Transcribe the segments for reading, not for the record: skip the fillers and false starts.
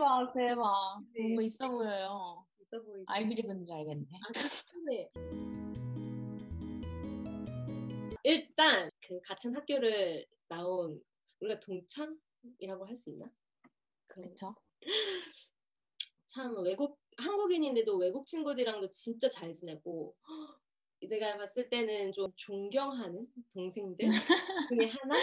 대박, 대박. 네. 뭔가 있어 보여요. 있어 보이죠? 아이비리그인 줄 알겠네. 네. 일단 그 같은 학교를 나온 우리가 동창이라고 할 수 있나? 그쵸? 참 한국인인데도 외국 친구들이랑도 진짜 잘 지내고 내가 봤을 때는 좀 존경하는 동생들 중에 하나?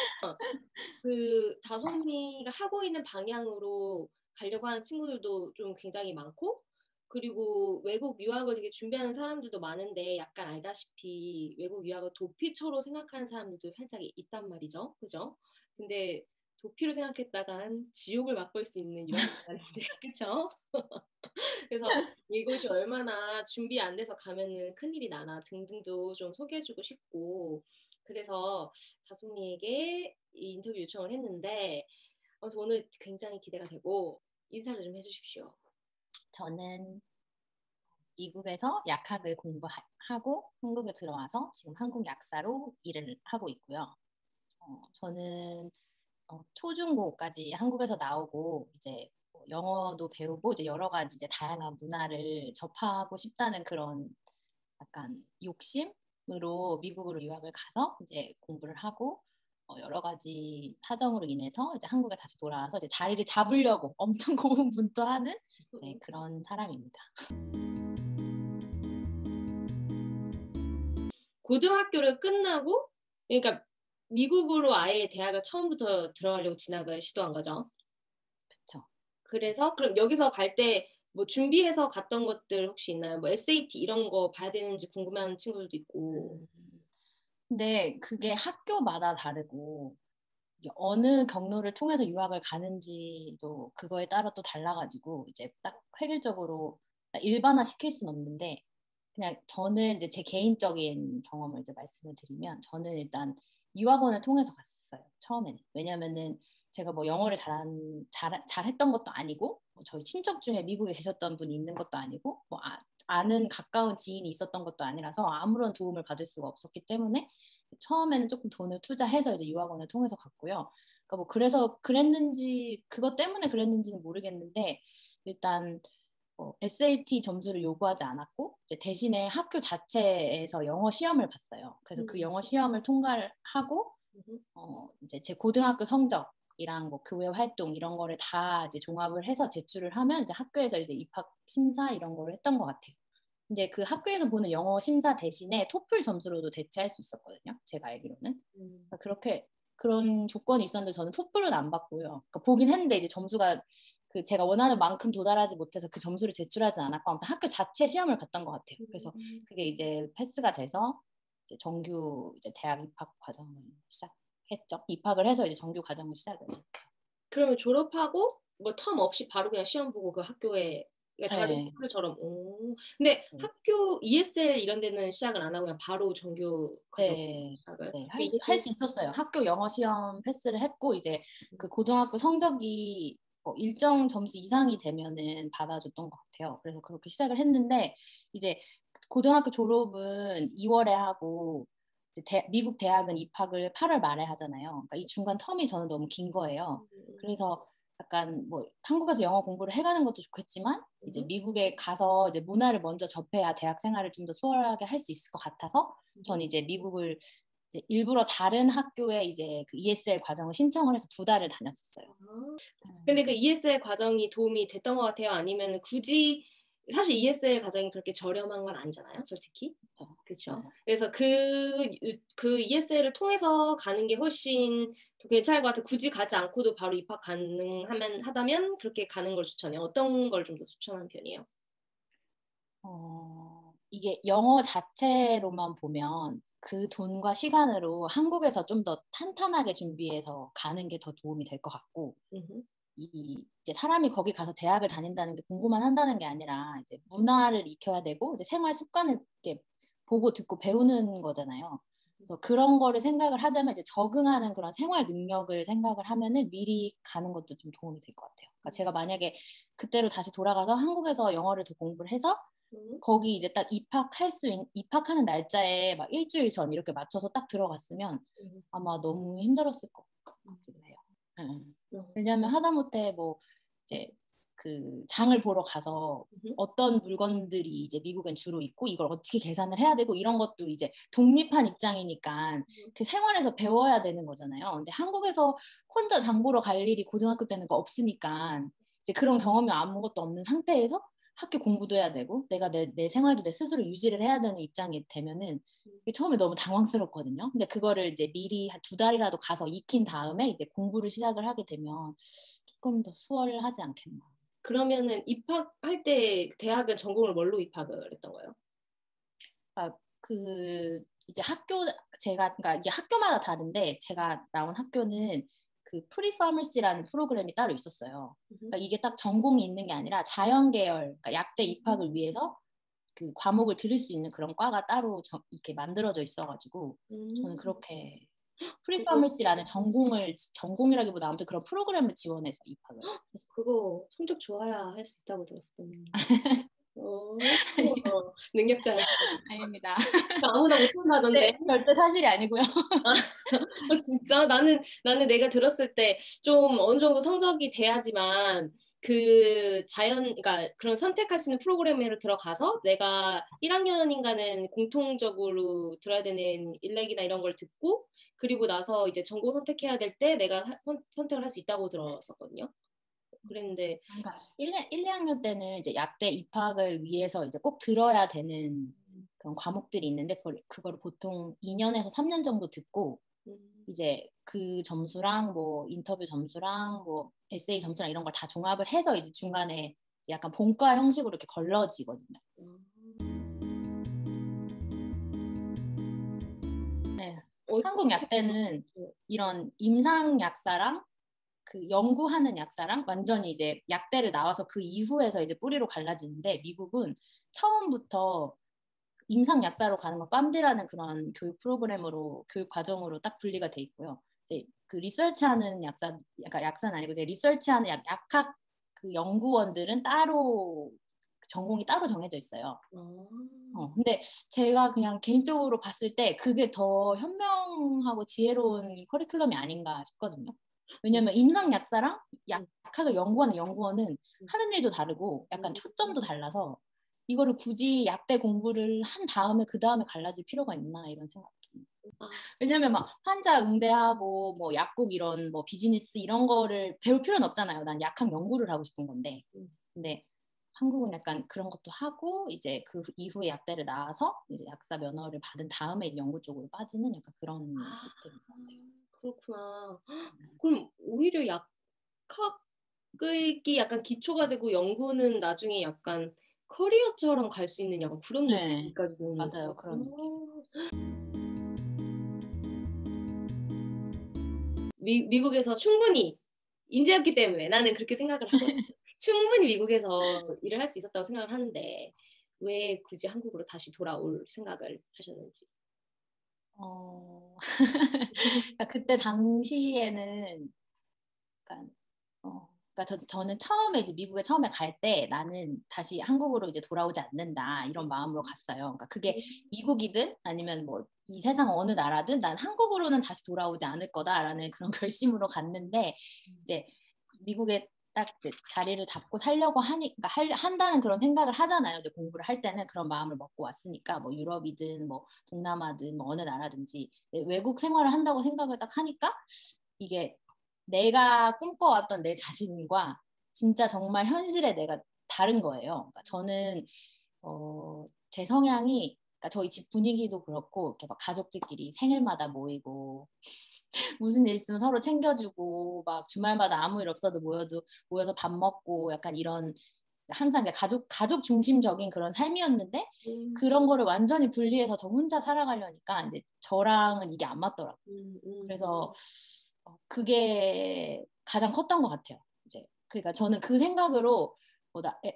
그 자소미가 하고 있는 방향으로 가려고 하는 친구들도 좀 굉장히 많고, 그리고 외국 유학을 되게 준비하는 사람들도 많은데 약간 알다시피 외국 유학을 도피처로 생각하는 사람들도 살짝 있단 말이죠. 그죠? 근데 도피로 생각했다간 지옥을 맛볼 수 있는 유학이라는데 그쵸? 그래서 이곳이 얼마나 준비 안 돼서 가면은 큰일이 나나 등등도 좀 소개해주고 싶고, 그래서 다솜이에게 이 인터뷰 요청을 했는데 저 오늘 굉장히 기대가 되고 인사를 좀 해주십시오. 저는 미국에서 약학을 공부하고 한국에 들어와서 지금 한국 약사로 일을 하고 있고요. 저는 초중고까지 한국에서 나오고 이제 뭐 영어도 배우고 이제 여러 가지 이제 다양한 문화를 접하고 싶다는 그런 약간 욕심으로 미국으로 유학을 가서 이제 공부를 하고 여러 가지 사정으로 인해서 이제 한국에 다시 돌아와서 이제 자리를 잡으려고 엄청 고군분투하는 네, 그런 사람입니다. 고등학교를 끝나고, 그러니까 미국으로 아예 대학을 처음부터 들어가려고 진학을 시도한 거죠. 그렇죠. 그래서 그럼 여기서 갈 때 뭐 준비해서 갔던 것들 혹시 있나요? 뭐 SAT 이런 거 봐야 되는지 궁금한 친구들도 있고. 근데 그게 학교마다 다르고 이게 어느 경로를 통해서 유학을 가는지도 그거에 따라 또 달라가지고 이제 딱 획일적으로 일반화 시킬 수는 없는데 그냥 저는 이제 제 개인적인 경험을 이제 말씀을 드리면 저는 일단 유학원을 통해서 갔어요. 처음에는. 왜냐면은 제가 뭐 영어를 잘했던 것도 아니고 뭐 저희 친척 중에 미국에 계셨던 분이 있는 것도 아니고 뭐 아는 가까운 지인이 있었던 것도 아니라서 아무런 도움을 받을 수가 없었기 때문에 처음에는 조금 돈을 투자해서 이제 유학원을 통해서 갔고요. 그러니까 뭐 그래서 그랬는지 그것 때문에 그랬는지는 모르겠는데 일단 SAT 점수를 요구하지 않았고 이제 대신에 학교 자체에서 영어 시험을 봤어요. 그래서 그 영어 시험을 통과를 하고 이제 제 고등학교 성적이랑 뭐 교회 활동 이런 거를 다 이제 종합을 해서 제출을 하면 이제 학교에서 이제 입학 심사 이런 거를 했던 것 같아요. 근데 그 학교에서 보는 영어 심사 대신에 토플 점수로도 대체할 수 있었거든요. 제가 알기로는. 그러니까 그렇게 그런 조건이 있었는데 저는 토플은 안 받고요. 그러니까 보긴 했는데 이제 점수가 그 제가 원하는 만큼 도달하지 못해서 그 점수를 제출하지 않았고 아무튼 학교 자체 시험을 봤던 것 같아요. 그래서 그게 이제 패스가 돼서 이제 정규 이제 대학 입학 과정을 시작했죠. 입학을 해서 이제 정규 과정을 시작을 했죠. 그러면 졸업하고 뭐 텀 없이 바로 그냥 시험 보고 그 학교에 다른 네. 학교처럼. 근데 학교 ESL 이런 데는 시작을 안 하고 그냥 바로 정규 과정 네, 시작을. 네, 할 수 있었어요. 학교 영어 시험 패스를 했고 이제 그 고등학교 성적이 일정 점수 이상이 되면은 받아줬던 것 같아요. 그래서 그렇게 시작을 했는데 이제 고등학교 졸업은 2월에 하고 이제 미국 대학은 입학을 8월 말에 하잖아요. 그러니까 이 중간 텀이 저는 너무 긴 거예요. 그래서 약간 뭐 한국에서 영어 공부를 해가는 것도 좋겠지만 이제 미국에 가서 이제 문화를 먼저 접해야 대학 생활을 좀 더 수월하게 할 수 있을 것 같아서 전 이제 미국을 이제 일부러 다른 학교에 이제 그 ESL 과정을 신청을 해서 2달을 다녔었어요. 근데 그 ESL 과정이 도움이 됐던 것 같아요? 아니면 굳이 사실 ESL 과정이 그렇게 저렴한 건 아니잖아요, 솔직히. 그렇죠. 네. 그래서 그 ESL을 통해서 가는 게 훨씬 더 괜찮을 것 같아요. 굳이 가지 않고도 바로 입학 하다면 그렇게 가는 걸 추천해요. 어떤 걸 좀 더 추천하는 편이에요? 이게 영어 자체로만 보면 그 돈과 시간으로 한국에서 좀 더 탄탄하게 준비해서 가는 게 더 도움이 될 것 같고 이제 사람이 거기 가서 대학을 다닌다는 게 공부만 한다는 게 아니라 이제 문화를 익혀야 되고 이제 생활 습관을 이렇게 보고 듣고 배우는 거잖아요. 그래서 그런 거를 생각을 하자면 이제 적응하는 그런 생활 능력을 생각을 하면은 미리 가는 것도 좀 도움이 될 것 같아요. 그러니까 제가 만약에 그때로 다시 돌아가서 한국에서 영어를 더 공부를 해서 거기 이제 딱 입학하는 날짜에 막 일주일 전 이렇게 맞춰서 딱 들어갔으면 아마 너무 힘들었을 것 같기도 해요. 왜냐하면 하다못해 뭐 이제 그 장을 보러 가서 어떤 물건들이 이제 미국엔 주로 있고 이걸 어떻게 계산을 해야 되고 이런 것도 이제 독립한 입장이니까 그 생활에서 배워야 되는 거잖아요. 근데 한국에서 혼자 장 보러 갈 일이 고등학교 때는 거 없으니까 이제 그런 경험이 아무것도 없는 상태에서 학교 공부도 해야 되고 내가 내 생활도 내 스스로 유지를 해야 되는 입장이 되면은 처음에 너무 당황스럽거든요. 근데 그거를 이제 미리 한 2달이라도 가서 익힌 다음에 이제 공부를 시작을 하게 되면 조금 더 수월하지 않겠나. 그러면은 입학할 때 대학은 전공을 뭘로 입학을 했던 거예요? 그 이제 제가 그러니까 이게 학교마다 다른데 제가 나온 학교는 그 프리파머시라는 프로그램이 따로 있었어요. 그러니까 이게 딱 전공이 있는 게 아니라 자연 계열, 그러니까 약대 입학을 위해서 그 과목을 들을 수 있는 그런 과가 따로 이렇게 만들어져 있어가지고 저는 그렇게 그거 프리파머시라는 전공이라기보다 아무튼 그런 프로그램을 지원해서 입학을 했어요. 그거 성적 좋아야 할 수 있다고 들었어요. 능력자였어. 아닙니다. 아무나 못한다던데. 네, 절대 사실이 아니고요. 진짜 나는 내가 들었을 때 좀 어느 정도 성적이 돼야지만 그러니까 그런 선택할 수 있는 프로그램으로 들어가서 내가 1학년인가는 공통적으로 들어야 되는 일렉이나 이런 걸 듣고 그리고 나서 이제 전공 선택해야 될 때 내가 선택을 할 수 있다고 들었었거든요. 그랬는데 그러니까 1, 2학년 때는 이제 약대 입학을 위해서 이제 꼭 들어야 되는 그런 과목들이 있는데 그걸 보통 2년에서 3년 정도 듣고 이제 그 점수랑 뭐 인터뷰 점수랑 뭐 에세이 점수랑 이런 걸 다 종합을 해서 이제 중간에 이제 약간 본과 형식으로 이렇게 걸러지거든요. 네. 한국 약대는 이런 임상 약사랑 그 연구하는 약사랑 완전히 이제 약대를 나와서 그 이후에서 이제 뿌리로 갈라지는데 미국은 처음부터 임상 약사로 가는 건 빰디라는 그런 교육 프로그램으로 교육 과정으로 딱 분리가 돼 있고요. 이제 그 리서치하는 약사, 약간 약사는 아니고 이제 리서치하는 약학 그 연구원들은 따로 전공이 따로 정해져 있어요. 근데 제가 그냥 개인적으로 봤을 때 그게 더 현명하고 지혜로운 커리큘럼이 아닌가 싶거든요. 왜냐면 임상 약사랑 약학을 연구하는 연구원은 하는 일도 다르고 약간 초점도 달라서 이거를 굳이 약대 공부를 한 다음에 그 다음에 갈라질 필요가 있나 이런 생각. 왜냐면 막 환자 응대하고 뭐 약국 이런 뭐 비즈니스 이런 거를 배울 필요는 없잖아요. 난 약학 연구를 하고 싶은 건데. 근데 한국은 약간 그런 것도 하고 이제 그 이후에 약대를 나와서 이제 약사 면허를 받은 다음에 이제 연구 쪽으로 빠지는 약간 그런 시스템인 것 같아요. 그렇구나. 그럼 오히려 약학이 약간 기초가 되고 연구는 나중에 약간 커리어처럼 갈 수 있는 약간 그런 네, 느낌까지 드는 맞아요. 그런 느낌. 미국에서 충분히 인재였기 때문에 나는 그렇게 생각을 하거든요. 충분히 미국에서 일을 할 수 있었다고 생각을 하는데 왜 굳이 한국으로 다시 돌아올 생각을 하셨는지. 그러니까 그때 당시에는 약간 그러니까 저는 처음에 이제 미국에 처음에 갈 때 나는 다시 한국으로 이제 돌아오지 않는다 이런 마음으로 갔어요. 그러니까 그게 미국이든 아니면 뭐 이 세상 어느 나라든 난 한국으로는 다시 돌아오지 않을 거다라는 그런 결심으로 갔는데 이제 미국에 딱 이제 자리를 잡고 살려고 하니까 한다는 그런 생각을 하잖아요. 이제 공부를 할 때는 그런 마음을 먹고 왔으니까 뭐 유럽이든 뭐 동남아든 뭐 어느 나라든지 외국 생활을 한다고 생각을 딱 하니까 이게 내가 꿈꿔왔던 내 자신과 진짜 정말 현실의 내가 다른 거예요. 그러니까 저는 제 성향이 그러니까 저희 집 분위기도 그렇고 이렇게 막 가족들끼리 생일마다 모이고 무슨 일 있으면 서로 챙겨주고 막 주말마다 아무 일 없어도 모여서 밥 먹고 약간 이런 항상 가족 중심적인 그런 삶이었는데 그런 거를 완전히 분리해서 저 혼자 살아가려니까 이제 저랑은 이게 안 맞더라고요. 그래서 그게 가장 컸던 것 같아요. 이제 그러니까 저는 그 생각으로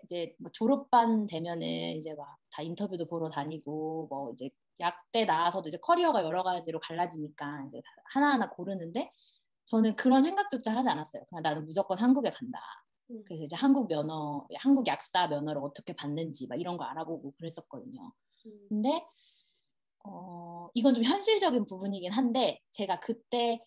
이제 뭐 졸업반 되면은 이제 막 다 인터뷰도 보러 다니고 뭐 이제 약대 나와서도 이제 커리어가 여러 가지로 갈라지니까 이제 하나하나 고르는데 저는 그런 생각조차 하지 않았어요. 그냥 나는 무조건 한국에 간다. 그래서 이제 한국 약사 면허를 어떻게 받는지 막 이런 거 알아보고 그랬었거든요. 근데 이건 좀 현실적인 부분이긴 한데 제가 그때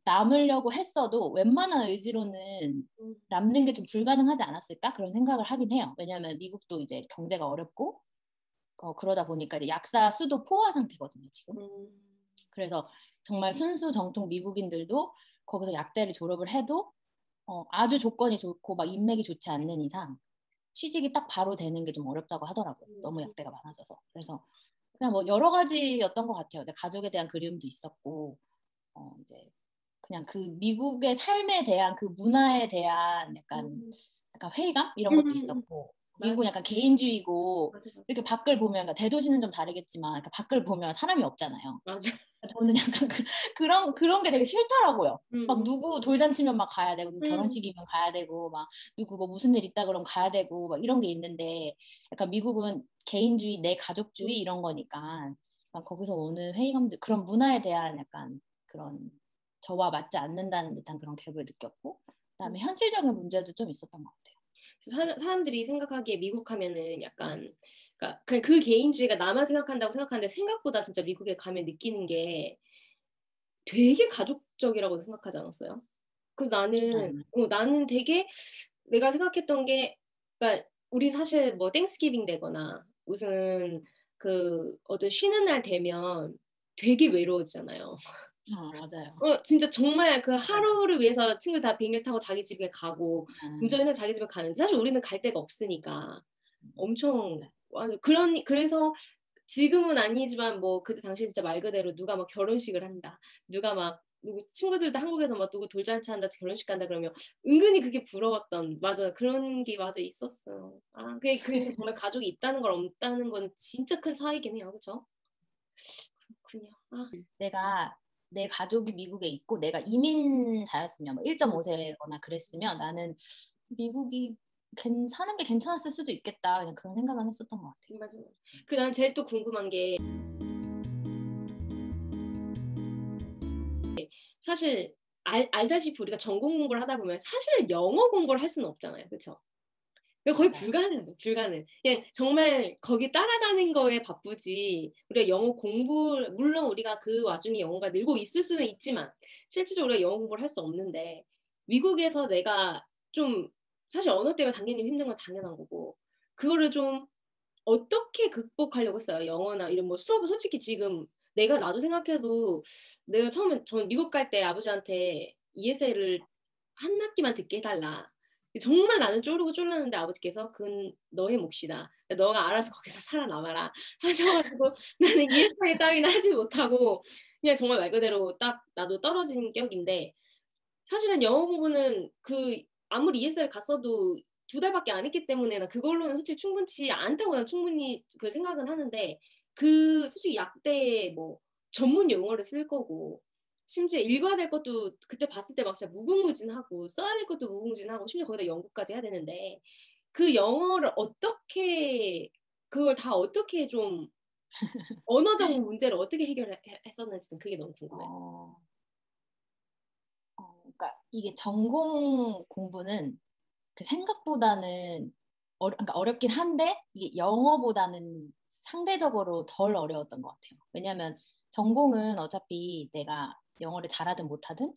남으려고 했어도 웬만한 의지로는 남는 게 좀 불가능하지 않았을까? 그런 생각을 하긴 해요. 왜냐하면 미국도 이제 경제가 어렵고 그러다 보니까 이제 약사 수도 포화 상태거든요, 지금. 그래서 정말 순수 정통 미국인들도 거기서 약대를 졸업을 해도 아주 조건이 좋고 막 인맥이 좋지 않는 이상 취직이 딱 바로 되는 게 좀 어렵다고 하더라고요. 너무 약대가 많아져서. 그래서 그냥 뭐 여러 가지였던 것 같아요. 가족에 대한 그리움도 있었고 이제 그냥 그 미국의 삶에 대한 그 문화에 대한 약간 회의감 이런 것도 있었고 미국은 약간 개인주의고 맞아, 맞아. 이렇게 밖을 보면 그러니까 대도시는 좀 다르겠지만 그러니까 밖을 보면 사람이 없잖아요. 맞아. 저는 약간 그런 게 되게 싫더라고요. 막 누구 돌잔치면 막 가야 되고 결혼식이면 가야 되고 막 누구 뭐 무슨 일 있다 그러면 가야 되고 막 이런 게 있는데 약간 미국은 개인주의, 내 가족주의 이런 거니까 약간 거기서 오는 회의감들 그런 문화에 대한 약간 그런 저와 맞지 않는다는 듯한 그런 갭을 느꼈고 그다음에 현실적인 문제도 좀 있었던 것 같아요. 사람들이 생각하기에 미국 하면은 약간 그러니까 그냥 그 개인주의가 나만 생각한다고 생각하는데 생각보다 진짜 미국에 가면 느끼는 게 되게 가족적이라고 생각하지 않았어요? 그래서 나는 되게 내가 생각했던 게 그러니까 우리 사실 뭐 땡스기빙 되거나 무슨 그 어떤 쉬는 날 되면 되게 외로워지잖아요. 맞아요. 진짜 정말 그 하루를 위해서 친구들 다 비행기를 타고 자기 집에 가고 운전해서 자기 집에 가는데 사실 우리는 갈 데가 없으니까 엄청 그래서 지금은 아니지만 뭐 그때 당시에 진짜 말 그대로 누가 막 결혼식을 한다. 누가 막 누구 친구들도 한국에서 막 누구 돌잔치 한다, 결혼식 간다 그러면 은근히 그게 부러웠던 맞아 그런 게 맞아 있었어. 그게 정말 가족이 있다는 걸 없다는 건 진짜 큰 차이긴 해요, 그렇죠? 그렇군요. 내가 내 가족이 미국에 있고 내가 이민자였으면 뭐 1.5세거나 그랬으면 나는 미국이 사는 게 괜찮았을 수도 있겠다 그냥 그런 생각은 했었던 것 같아요. 맞아. 난 제일 또 궁금한 게 사실 알다시피 우리가 전공 공부를 하다 보면 사실은 영어 공부를 할 수는 없잖아요, 그렇죠? 거의 맞아요. 불가능하죠, 불가능. 그냥 정말 거기 따라가는 거에 바쁘지. 우리가 영어 공부 물론 우리가 그 와중에 영어가 늘고 있을 수는 있지만 실질적으로 우리가 영어 공부를 할 수 없는데 미국에서 내가 좀 사실 언어 때문에 당연히 힘든 건 당연한 거고 그거를 좀 어떻게 극복하려고 했어요? 영어나 이런 뭐 수업은 솔직히 지금 나도 생각해도 내가 처음에 전 미국 갈 때 아버지한테 ESL을 한 학기만 듣게 해달라. 정말 나는 쪼르고 쫄랐는데 아버지께서 그건 너의 몫이다. 너가 알아서 거기서 살아남아라 하셔가지고 나는 ESL 따위는 하지 못하고 그냥 정말 말 그대로 딱 나도 떨어진 격인데 사실은 영어 공부는 아무리 ESL 갔어도 2달밖에 안 했기 때문에 나 그걸로는 솔직히 충분치 않다고 난 충분히 그 생각은 하는데 솔직히 약대 뭐 전문 용어를 쓸 거고 심지어 읽어야 될 것도 그때 봤을 때 막 진짜 무궁무진하고 써야 될 것도 무궁무진하고 심지어 거기다 연구까지 해야 되는데 그 영어를 그걸 다 어떻게 좀 언어적 문제를 어떻게 해결했었는지는 그게 너무 궁금해요. 그러니까 이게 전공 공부는 그 생각보다는 그러니까 어렵긴 한데 이게 영어보다는 상대적으로 덜 어려웠던 것 같아요. 왜냐하면 전공은 어차피 내가 영어를 잘하든 못하든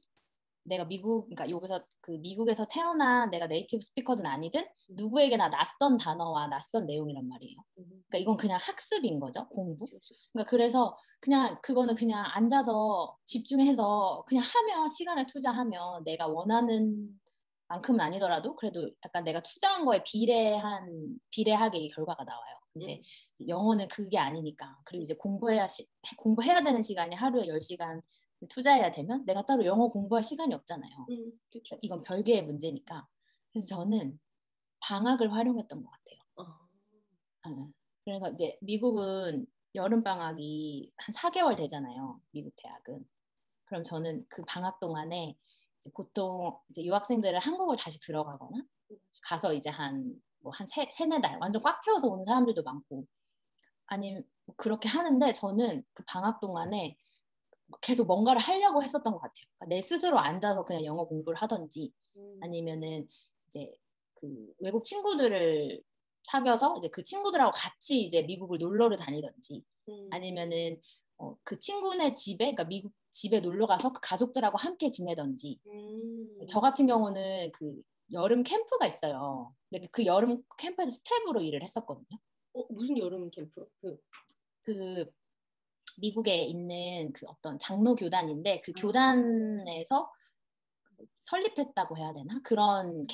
내가 그러니까 여기서 그 미국에서 태어난 내가 네이티브 스피커든 아니든 누구에게나 낯선 단어와 낯선 내용이란 말이에요. 그러니까 이건 그냥 학습인 거죠, 공부. 그러니까 그래서 그냥 그거는 그냥 앉아서 집중해서 그냥 하면 시간을 투자하면 내가 원하는 만큼은 아니더라도 그래도 약간 내가 투자한 거에 비례하게 이 결과가 나와요. 근데 영어는 그게 아니니까. 그리고 이제 공부해야 되는 시간이 하루에 10시간 투자해야 되면 내가 따로 영어 공부할 시간이 없잖아요. 그렇죠. 이건 별개의 문제니까. 그래서 저는 방학을 활용했던 것 같아요. 그래서 이제 미국은 여름 방학이 한 4개월 되잖아요. 미국 대학은. 그럼 저는 그 방학 동안에 이제 보통 이제 유학생들은 한국을 다시 들어가거나 가서 이제 한 세네 달 완전 꽉 채워서 오는 사람들도 많고 아니면 그렇게 하는데 저는 그 방학 동안에 계속 뭔가를 하려고 했었던 것 같아요. 그러니까 내 스스로 앉아서 그냥 영어 공부를 하든지 아니면은 이제 그 외국 친구들을 사귀어서 이제 그 친구들하고 같이 이제 미국을 놀러를 다니든지 아니면은 그 친구네 집에, 그러니까 미국 집에 놀러 가서 그 가족들하고 함께 지내던지. 저 같은 경우는 그 여름 캠프가 있어요. 근데 그 여름 캠프에서 스텝으로 일을 했었거든요. 무슨 여름 캠프? 그 미국에 있는 그 어떤 장로 교단인데 그 아. 교단에서 설립했다고 해야 되나? 그런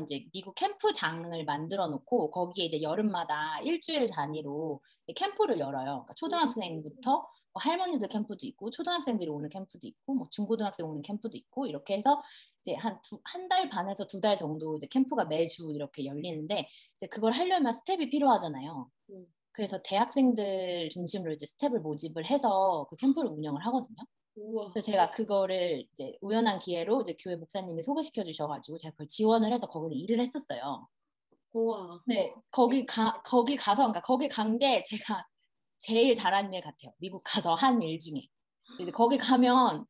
이제 미국 캠프장을 만들어 놓고 거기에 이제 여름마다 일주일 단위로 캠프를 열어요. 그러니까 초등학생부터 뭐 할머니들 캠프도 있고 초등학생들이 오는 캠프도 있고 뭐 중고등학생 오는 캠프도 있고 이렇게 해서 이제 한 달 반에서 2달 정도 이제 캠프가 매주 이렇게 열리는데 이제 그걸 하려면 스텝이 필요하잖아요. 그래서 대학생들 중심으로 이제 스텝을 모집을 해서 그 캠프를 운영을 하거든요. 우와. 그래서 제가 그거를 이제 우연한 기회로 이제 교회 목사님이 소개시켜 주셔가지고 제가 그걸 지원을 해서 거기서 일을 했었어요. 우와. 네, 거기 가서, 그러니까 거기 간 게 제가 제일 잘한 일 같아요. 미국 가서 한 일 중에. 이제 거기 가면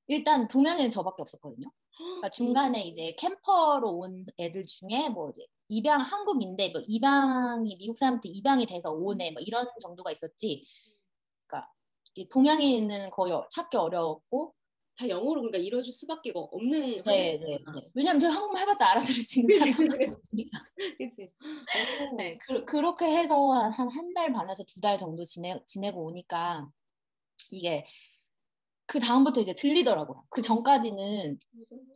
일단 동양인은 저밖에 없었거든요. 그러니까 중간에 이제 캠퍼로 온 애들 중에 뭐 이제 한국인데 뭐 입양이 미국 사람한테 입양이 돼서 오네 뭐 이런 정도가 있었지. 그러니까 동양인은 거의 찾기 어려웠고 다 영어로 그러니까 이루어질 수밖에 없는 네. 왜냐면 제가 한국말 해봤자 알아들을 수 있는 그치, 사람이 그치. 없으니까. 그치. 네, 그렇게 해서 한 달 반에서 2달 정도 지내고 오니까 이게 그 다음부터 이제 들리더라고요. 그 전까지는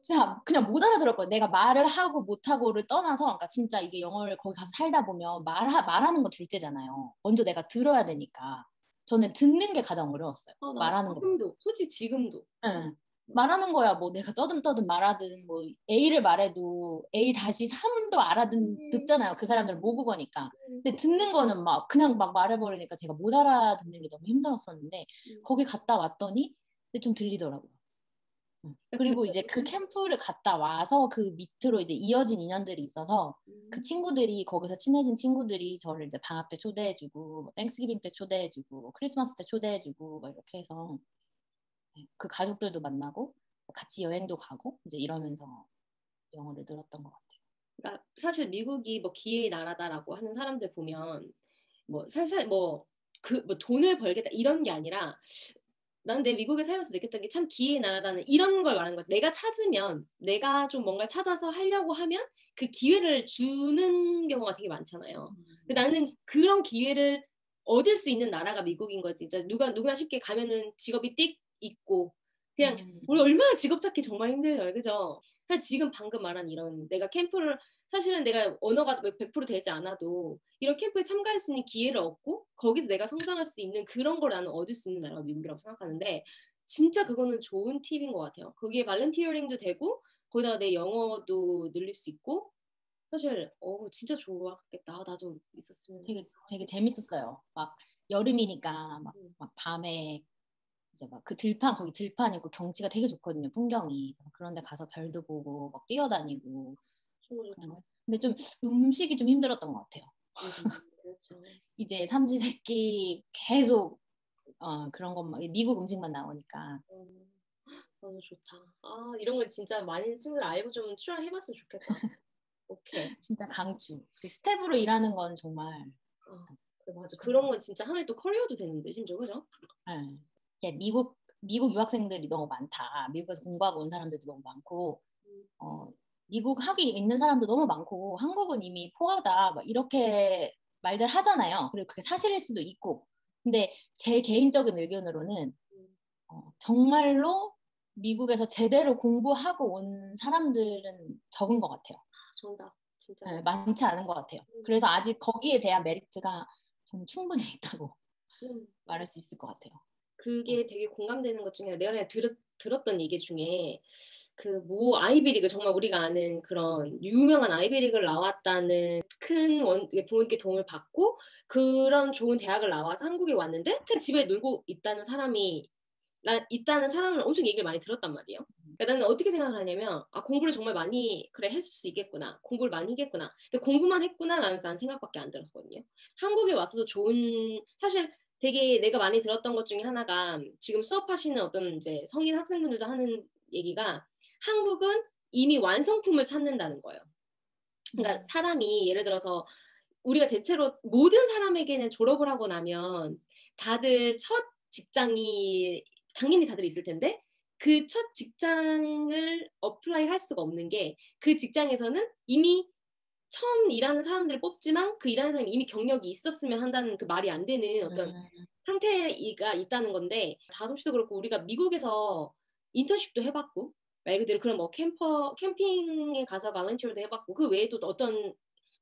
진짜 그냥 못 알아들었거든요. 내가 말을 하고 못하고를 떠나서, 그러니까 진짜 이게 영어를 거기 가서 살다 보면 말하는 건 둘째잖아요. 먼저 내가 들어야 되니까. 저는 듣는 게 가장 어려웠어요. 나 말하는 거. 지금도, 솔직히 지금도. 네. 말하는 거야 뭐 내가 떠듬떠듬 말하든 뭐 A를 말해도 A 다시 3도 듣잖아요. 그 사람들은 모국어니까. 근데 듣는 거는 막 그냥 막 말해버리니까 제가 못 알아듣는 게 너무 힘들었었는데 거기 갔다 왔더니 좀 들리더라고요. 그리고 이제 그 캠프를 갔다 와서 그 밑으로 이제 이어진 인연들이 있어서 그 친구들이 거기서 친해진 친구들이 저를 이제 방학 때 초대해주고 뭐 땡스기빙 때 초대해주고 뭐 크리스마스 때 초대해주고 막 이렇게 해서 그 가족들도 만나고 같이 여행도 가고 이제 이러면서 영어를 늘었던 것 같아요. 그러니까 사실 미국이 뭐 기회의 나라다라고 하는 사람들 보면 뭐 사실 뭐 돈을 벌겠다 이런 게 아니라 나는 내 미국에 살면서 느꼈던 게 참 기회의 나라다는 이런 걸 말하는 거야. 내가 찾으면 내가 좀 뭔가 찾아서 하려고 하면 그 기회를 주는 경우가 되게 많잖아요. 근데 나는 그런 기회를 얻을 수 있는 나라가 미국인 거지. 진짜 누구나 쉽게 가면은 직업이 띡 있고 그냥 우리 얼마나 직업 찾기 정말 힘들어요. 그죠? 사실 지금 방금 말한 이런 내가 캠프를 사실은 내가 언어가 100% 되지 않아도 이런 캠프에 참가할 수 있는 기회를 얻고 거기서 내가 성장할 수 있는 그런 걸 나는 얻을 수 있는 나라가 미국이라고 생각하는데 진짜 그거는 좋은 팁인 것 같아요. 거기에 발렌티어링도 되고 거기다가 내 영어도 늘릴 수 있고 사실 진짜 좋았겠다. 나도 있었으면 되게 재밌었어요. 막 여름이니까 막 밤에 이제 막 그 거기 들판 있고 경치가 되게 좋거든요. 풍경이. 그런데 가서 별도 보고 막 뛰어다니고. 근데 좀 음식이 좀 힘들었던 것 같아요. 그렇죠. 이제 삼시세끼 계속 그런 것만 미국 음식만 나오니까. 너무 좋다. 이런 거 진짜 많은 친구들 알고 좀 출연해봤으면 좋겠다. 오케이. 진짜 강추. 스텝으로 일하는 건 정말. 그래, 맞아. 그런 건 진짜 하나의 또 커리어도 되는데, 심지어, 그죠? 네. 미국 유학생들이 너무 많다. 미국에서 공부하고 온 사람들도 너무 많고, 미국 학위 있는 사람도 너무 많고, 한국은 이미 포하다. 막 이렇게 말들 하잖아요. 그리고 그게 사실일 수도 있고. 근데 제 개인적인 의견으로는 정말로 미국에서 제대로 공부하고 온 사람들은 적은 것 같아요. 정답. 진짜. 네, 많지 않은 것 같아요. 그래서 아직 거기에 대한 메리트가 저는 충분히 있다고 말할 수 있을 것 같아요. 그게 되게 공감되는 것 중에 내가 그냥 들었던 얘기 중에 그 모 아이비리그 정말 우리가 아는 그런 유명한 아이비리그를 나왔다는 큰 부모님께 도움을 받고 그런 좋은 대학을 나와서 한국에 왔는데 그냥 집에 놀고 있다는 사람을 엄청 얘기를 많이 들었단 말이에요. 그러니까 나는 어떻게 생각을 하냐면 공부를 정말 많이 했을 수 있겠구나. 공부를 많이 했겠구나. 근데 공부만 했구나라는 생각밖에 안 들었거든요. 한국에 와서도 사실 되게 내가 많이 들었던 것 중에 하나가 지금 수업하시는 어떤 이제 성인 학생분들도 하는 얘기가 한국은 이미 완성품을 찾는다는 거예요. 그러니까 사람이 예를 들어서 우리가 대체로 모든 사람에게는 졸업을 하고 나면 다들 첫 직장이 당연히 다들 있을 텐데 그 첫 직장을 어플라이 할 수가 없는 게 그 직장에서는 이미 처음 일하는 사람들을 뽑지만 그 일하는 사람이 이미 경력이 있었으면 한다는 그 말이 안 되는 어떤 상태가 있다는 건데 다솜 씨도 그렇고 우리가 미국에서 인턴십도 해봤고 말 그대로 그런 뭐 캠핑에 가서 발런티어도 해봤고 그 외에도 어떤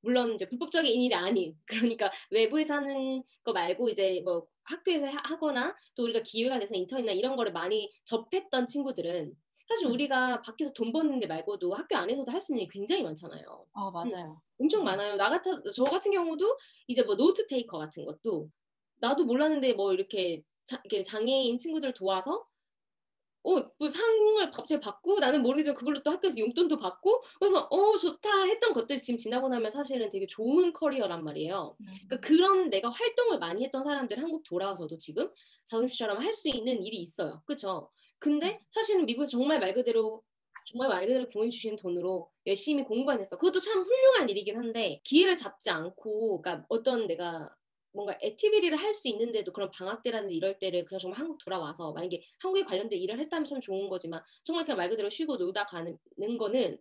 물론 이제 불법적인 일이 아닌 그러니까 외부에서 하는 거 말고 이제 뭐 학교에서 하거나 또 우리가 기회가 돼서 인턴이나 이런 거를 많이 접했던 친구들은 사실 우리가 밖에서 돈 버는 데 말고도 학교 안에서도 할 수 있는 일이 굉장히 많잖아요. 맞아요. 엄청 많아요. 저 같은 경우도 이제 뭐 노트 테이커 같은 것도 나도 몰랐는데 뭐 이렇게 이렇게 장애인 친구들 도와서 뭐 상을 갑자기 받고 나는 모르겠지만 그걸로 또 학교에서 용돈도 받고 그래서 좋다 했던 것들이 지금 지나고 나면 사실은 되게 좋은 커리어란 말이에요. 그러니까 그런 내가 활동을 많이 했던 사람들 한국 돌아와서도 지금 자솜 씨처럼 할 수 있는 일이 있어요. 그쵸? 근데 사실은 미국에서 정말 말 그대로 부모님 주시는 돈으로 열심히 공부만 했어. 그것도 참 훌륭한 일이긴 한데 기회를 잡지 않고 그러니까 어떤 내가 뭔가 액티비티를 할 수 있는데도 그런 방학 때라든지 이럴 때를 그냥 정말 한국 돌아와서 만약에 한국에 관련된 일을 했다면 참 좋은 거지만 정말 그냥 말 그대로 쉬고 놀다 가는 거는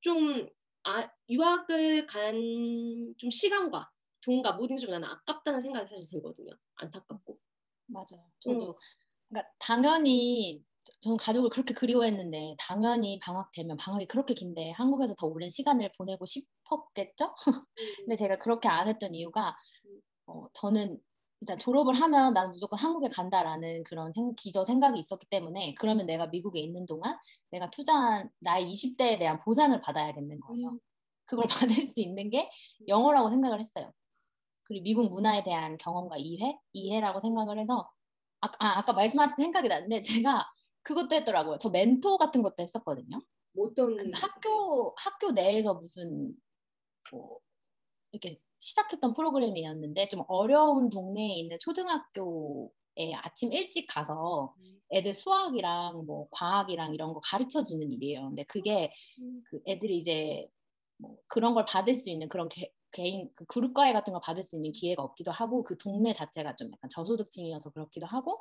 좀 유학을 간 좀 시간과 돈과 모든 게 좀 나는 아깝다는 생각이 사실 들거든요. 안타깝고. 맞아요. 저도 그러니까 당연히 저는 가족을 그렇게 그리워했는데 당연히 방학 되면 방학이 그렇게 긴데 한국에서 더 오랜 시간을 보내고 싶었겠죠? 근데 제가 그렇게 안 했던 이유가 저는 일단 졸업을 하면 나는 무조건 한국에 간다라는 그런 기저 생각이 있었기 때문에 그러면 내가 미국에 있는 동안 내가 투자한 나의 20대에 대한 보상을 받아야겠는 거예요. 그걸 받을 수 있는 게 영어라고 생각을 했어요. 그리고 미국 문화에 대한 경험과 이해라고 생각을 해서 아까 말씀하신 생각이 났는데 제가 그것도 했더라고요. 저 멘토 같은 것도 했었거든요. 어떤 그 학교 내에서 무슨 뭐 이렇게 시작했던 프로그램이었는데 좀 어려운 동네에 있는 초등학교에 아침 일찍 가서 애들 수학이랑 뭐 과학이랑 이런 거 가르쳐 주는 일이에요. 근데 그게 그 애들이 이제 뭐 그런 걸 받을 수 있는 그런 개인 그 그룹 과외 같은 걸 받을 수 있는 기회가 없기도 하고 그 동네 자체가 좀 약간 저소득층이어서 그렇기도 하고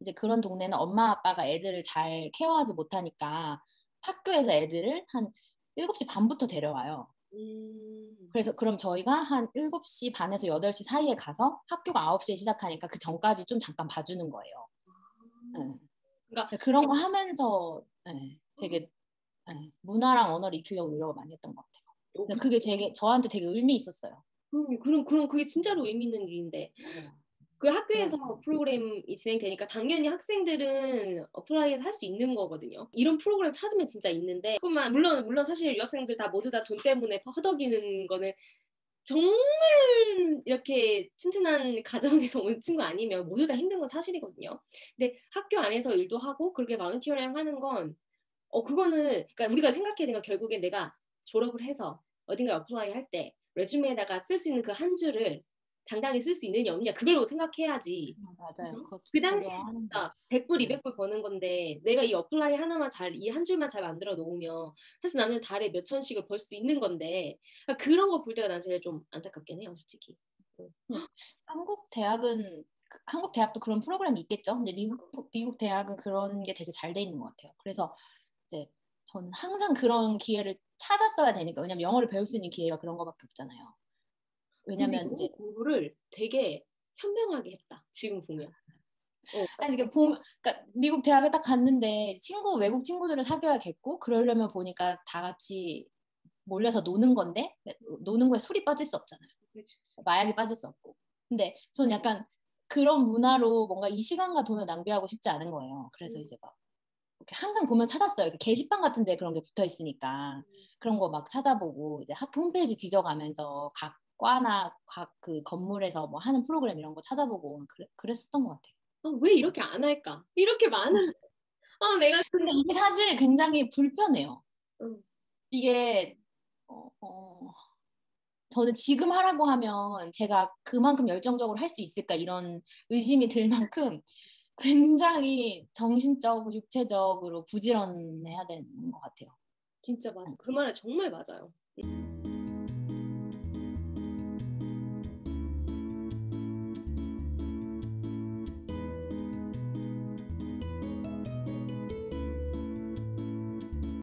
이제 그런 동네는 엄마 아빠가 애들을 잘 케어하지 못하니까 학교에서 애들을 한 7시 반부터 데려와요. 그래서 그럼 저희가 한 7시 반에서 8시 사이에 가서 학교가 9시에 시작하니까 그 전까지 좀 잠깐 봐주는 거예요. 네. 그러니까 그런 거 하면서 네, 되게 문화랑 언어를 익히려고 노력을 많이 했던 것 같아요. 근데 그게 저한테 되게 의미 있었어요. 그럼 그게 진짜로 의미 있는 일인데 그 학교에서 프로그램이 진행되니까 당연히 학생들은 어플라이에서 할 수 있는 거거든요. 이런 프로그램 찾으면 진짜 있는데 조금만 물론 사실 유학생들 모두 다 돈 때문에 허덕이는 거는 정말 이렇게 튼튼한 가정에서 온 친구 아니면 모두 다 힘든 건 사실이거든요. 근데 학교 안에서 일도 하고 그렇게 volunteering 하는 건 그거는 그러니까 우리가 생각해야 되는 건 결국에 내가 졸업을 해서 어딘가에 어플라이 할 때 레주메에다가 쓸 수 있는 그 한 줄을 당당히 쓸 수 있느냐 없느냐 그걸로 생각해야지. 맞아요. 그것도 그 당시에 고려하는 거. 진짜 100불, 200불 버는 건데 내가 이 어플라이 하나만 이 한 줄만 잘 만들어 놓으면 사실 나는 달에 몇 천씩을 벌 수도 있는 건데 그러니까 그런 거 볼 때가 난 제일 좀 안타깝긴 해요, 솔직히. 한국 대학도 그런 프로그램이 있겠죠. 근데 미국 대학은 그런 게 되게 잘 돼 있는 것 같아요. 그래서 이제 저는 항상 그런 기회를 찾았어야 되니까 왜냐면 영어를 배울 수 있는 기회가 그런 거밖에 없잖아요. 근데 왜냐면 영어 이제 공부를 되게 현명하게 했다. 지금 보면. 아니 이게 그러니까 미국 대학에 딱 갔는데 외국 친구들을 사귀어야겠고 그러려면 보니까 다 같이 몰려서 노는 건데 노는 거에 술이 빠질 수 없잖아요. 그치. 마약이 빠질 수 없고. 근데 저는 약간 그런 문화로 뭔가 이 시간과 돈을 낭비하고 싶지 않은 거예요. 그래서 이제 막 이렇게 항상 보면 찾았어요. 이렇게 게시판 같은데 그런 게 붙어 있으니까 그런 거 막 찾아보고 이제 학교 홈페이지 뒤져가면서 각 과나 각 그 건물에서 뭐 하는 프로그램 이런 거 찾아보고 그랬었던 것 같아요. 왜 이렇게 안 할까? 이렇게 많은 내가 근데 이게 사실 굉장히 불편해요. 응. 이게 어, 어, 저는 지금 하라고 하면 제가 그만큼 열정적으로 할 수 있을까 이런 의심이 들 만큼 굉장히 정신적, 육체적으로 부지런해야 되는 것 같아요. 진짜 맞아. 그 말은 정말 맞아요.